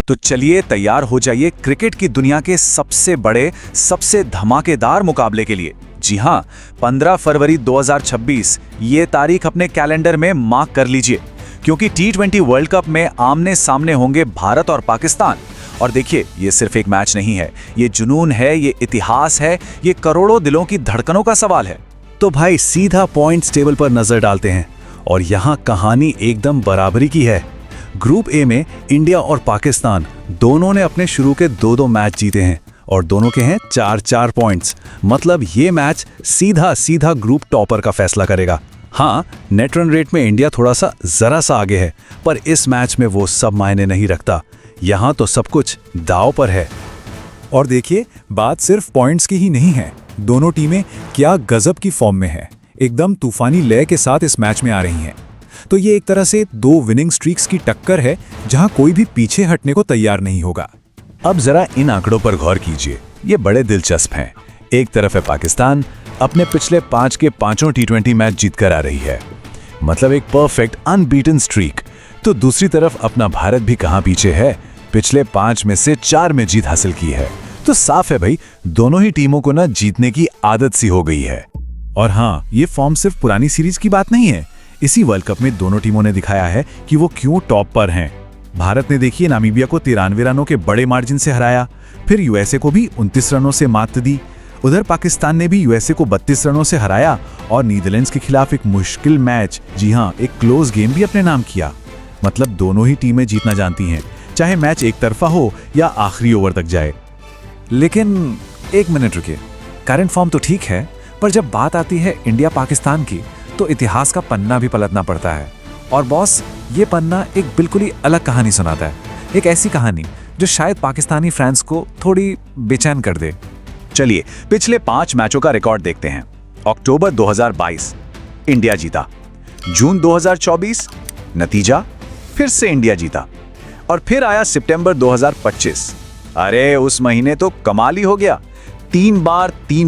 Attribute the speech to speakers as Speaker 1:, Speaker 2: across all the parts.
Speaker 1: तो चलिए तैयार हो जाइए क्रिकेट की दुनिया के सबसे बड़े, सबसे धमाकेदार मुकाबले के लिए। जी हां, 15 फरवरी 2026 ये तारीख अपने कैलेंडर में मार्क कर लीजिए, क्योंकि T20 वर्ल्ड कप में आमने सामने होंगे भारत और पाकिस्तान। और देखिए, ये सिर्फ एक मैच नहीं है, ये जुनून है, ये इतिहास है, ये करोड़ों दिलों की धड़कनों का सवाल है।
Speaker 2: तो भाई सीधा पॉइंट्स टेबल पर नजर डालते हैं और यहाँ कहानी एकदम बराबरी की है। ग्रुप ए में इंडिया और पाकिस्तान दोनों ने अपने शुरू के 2-2 मैच जीते हैं और दोनों के हैं 4-4 पॉइंट्स। मतलब ये मैच सीधा ग्रुप टॉपर का फैसला करेगा। हाँ, नेट रन रेट में इंडिया जरा सा आगे है, पर इस मैच में वो सब मायने नहीं रखता। यहाँ तो सब कुछ दांव पर है।
Speaker 3: और देखिए, बात सिर्फ पॉइंट्स की ही नहीं है, दोनों टीमें क्या गजब की फॉर्म में है, एकदम तूफानी लय के साथ इस मैच में आ रही हैं। तो ये एक तरह से 2 विनिंग स्ट्रीक्स की टक्कर है, जहां कोई भी पीछे हटने को तैयार नहीं होगा।
Speaker 2: अब जरा इन आंकड़ों पर गौर कीजिए, ये बड़े दिलचस्प हैं। एक तरफ है पाकिस्तान, अपने पिछले 5 के 5 T20 मैच जीतकर आ रही है, मतलब एक परफेक्ट अनबीटन स्ट्रीक। तो दूसरी तरफ अपना भारत भी कहां पीछे है, पिछले 5 में से 4 में जीत हासिल की है। तो साफ है भाई, दोनों ही टीमों को ना जीतने की आदत सी हो गई है।
Speaker 3: और हाँ, ये फॉर्म सिर्फ पुरानी सीरीज की बात नहीं है। इसी वर्ल्ड कप में दोनों टीमों ने दिखाया है कि वो क्यों टॉप पर हैं। भारत ने देखिए नामीबिया को 93 रनों के बड़े मार्जिन से हराया, फिर यूएसए को भी 29 रनों से मात दी। उधर पाकिस्तान ने भी यूएसए को 32 रनों से हराया और नीदरलैंड्स के खिलाफ एक मुश्किल मैच, जी हाँ, एक क्लोज गेम भी अपने नाम किया। मतलब दोनों ही टीमें जीतना जानती हैं, चाहे मैच एक तरफा हो या आखिरी ओवर तक जाए।
Speaker 1: लेकिन एक मिनट रुकिए, करंट फॉर्म तो ठीक है, पर जब बात आती है इंडिया पाकिस्तान की, तो इतिहास का पन्ना भी पलटना पड़ता है। और बॉस, ये पन्ना एक बिल्कुल ही अलग कहानी सुनाता है, एक ऐसी कहानी जो शायद पाकिस्तानी फैंस को थोड़ी बेचैन कर दे। चलिए पिछले 5 मैचों का रिकॉर्ड देखते हैं। अक्टूबर 2022 इंडिया जीता, जून 2024 नतीजा फिर से इंडिया जीता, और फिर आया सितंबर 2025। अरे उस महीने तो कमाल ही हो गया, 3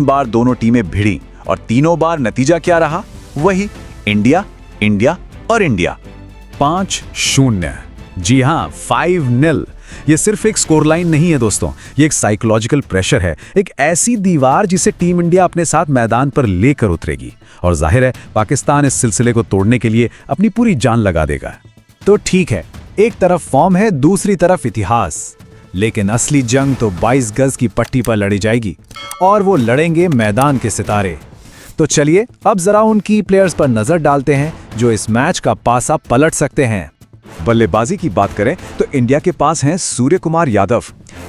Speaker 1: बार दोनों टीमें भिड़ी और तीनों बार नतीजा क्या रहा, वही इंडिया इंडिया और इंडिया।
Speaker 3: 5-0, जी हाँ 5-0। ये सिर्फ एक स्कोर लाइन नहीं है दोस्तों, ये एक साइकोलॉजिकल प्रेशर है, एक ऐसी दीवार जिसे टीम इंडिया अपने साथ मैदान पर लेकर उतरेगी। और जाहिर है पाकिस्तान इस सिलसिले को तोड़ने के लिए अपनी पूरी जान लगा देगा।
Speaker 2: तो ठीक है, एक तरफ फॉर्म है, दूसरी तरफ इतिहास, लेकिन असली जंग तो 22 गज की पट्टी पर लड़ी जाएगी और वो लड़ेंगे मैदान के सितारे। तो चलिए अब जरा उन की प्लेयर्स पर नजर डालते हैं जो इस मैच का पासा पलट सकते हैं।
Speaker 1: बल्लेबाजी की बात करें तो इंडिया के पास हैं सूर्य कुमार यादव,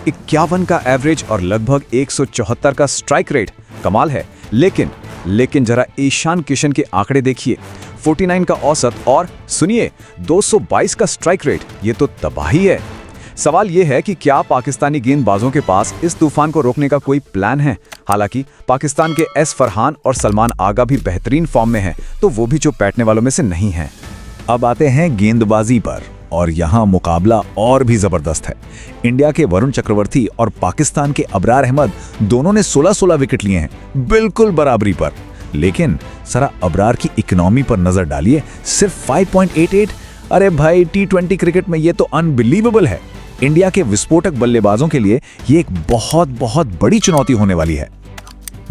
Speaker 1: 51 का एवरेज और लगभग 174 का स्ट्राइक रेट। कमाल है। लेकिन जरा ईशान किशन के आंकड़े देखिए, 49 का औसत और सुनिए 222 का स्ट्राइक रेट। ये तो तबाही है। सवाल यह है कि क्या पाकिस्तानी गेंदबाजों के पास इस तूफान को रोकने का कोई प्लान है। हालांकि पाकिस्तान के एस फरहान और सलमान आगा भी बेहतरीन फॉर्म में हैं, तो वो भी चुप बैठने वालों में से नहीं हैं।
Speaker 2: अब आते हैं गेंदबाजी पर, और यहाँ मुकाबला और भी जबरदस्त है। इंडिया के वरुण चक्रवर्ती और पाकिस्तान के अबरार अहमद दोनों ने 16-16 विकेट लिए हैं, बिल्कुल बराबरी पर। लेकिन जरा अबरार की इकोनॉमी पर नजर डालिए, सिर्फ 5.88। अरे भाई, T20 क्रिकेट में ये तो अनबिलीवेबल है। इंडिया के विस्फोटक बल्लेबाजों के लिए ये एक बहुत बड़ी चुनौती होने वाली है।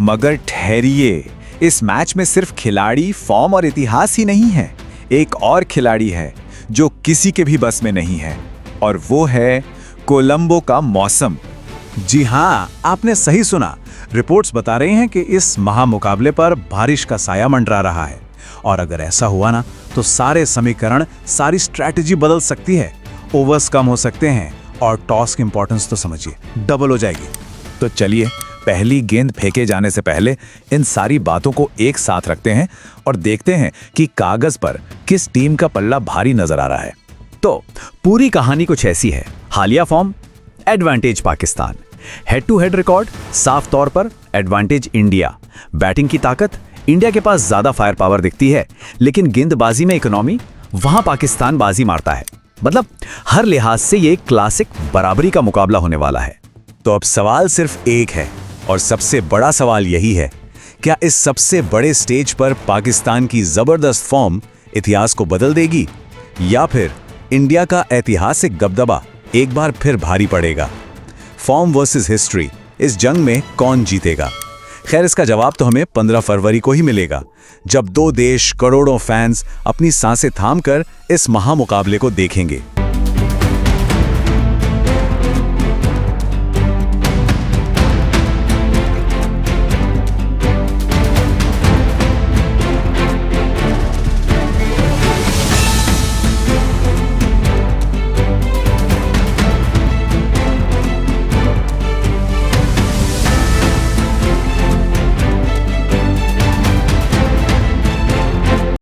Speaker 1: मगर ठहरिए, इस मैच में सिर्फ खिलाड़ी, फॉर्म और इतिहास ही नहीं है। एक और खिलाड़ी है जो किसी के भी बस में नहीं है, और वो है कोलंबो का मौसम। जी हां, आपने सही सुना। रिपोर्ट्स बता रहे हैं कि इस महामुकाबले पर बारिश का साया मंडरा रहा है, और अगर ऐसा हुआ ना, तो सारे समीकरण, सारी स्ट्रैटेजी बदल सकती है। ओवर्स कम हो सकते हैं और टॉस की इंपॉर्टेंस तो समझिए डबल हो जाएगी।
Speaker 2: तो चलिए पहली गेंद फेंके जाने से पहले इन सारी बातों को एक साथ रखते हैं और देखते हैं कि कागज पर किस टीम का पल्ला भारी नजर आ रहा है।
Speaker 1: तो पूरी कहानी कुछ ऐसी है। हालिया form advantage Pakistan, head to head record साफ तौर पर एडवांटेज इंडिया। बैटिंग की ताकत इंडिया के पास ज्यादा फायर पावर दिखती है, लेकिन गेंदबाजी में इकोनॉमी, वहां पाकिस्तान बाजी मारता है। मतलब हर लिहाज से ये क्लासिक बराबरी का मुकाबला होने वाला है।
Speaker 2: तो अब सवाल सिर्फ एक है, और सबसे बड़ा सवाल यही है, क्या इस सबसे बड़े स्टेज पर पाकिस्तान की जबरदस्त फॉर्म इतिहास को बदल देगी, या फिर इंडिया का ऐतिहासिक दबदबा एक बार फिर भारी पड़ेगा। फॉर्म वर्सेस हिस्ट्री, इस जंग में कौन जीतेगा? खैर, इसका जवाब तो हमें 15 फरवरी को ही मिलेगा, जब दो देश, करोड़ों फैंस अपनी सांसें थामकर इस महामुकाबले को देखेंगे।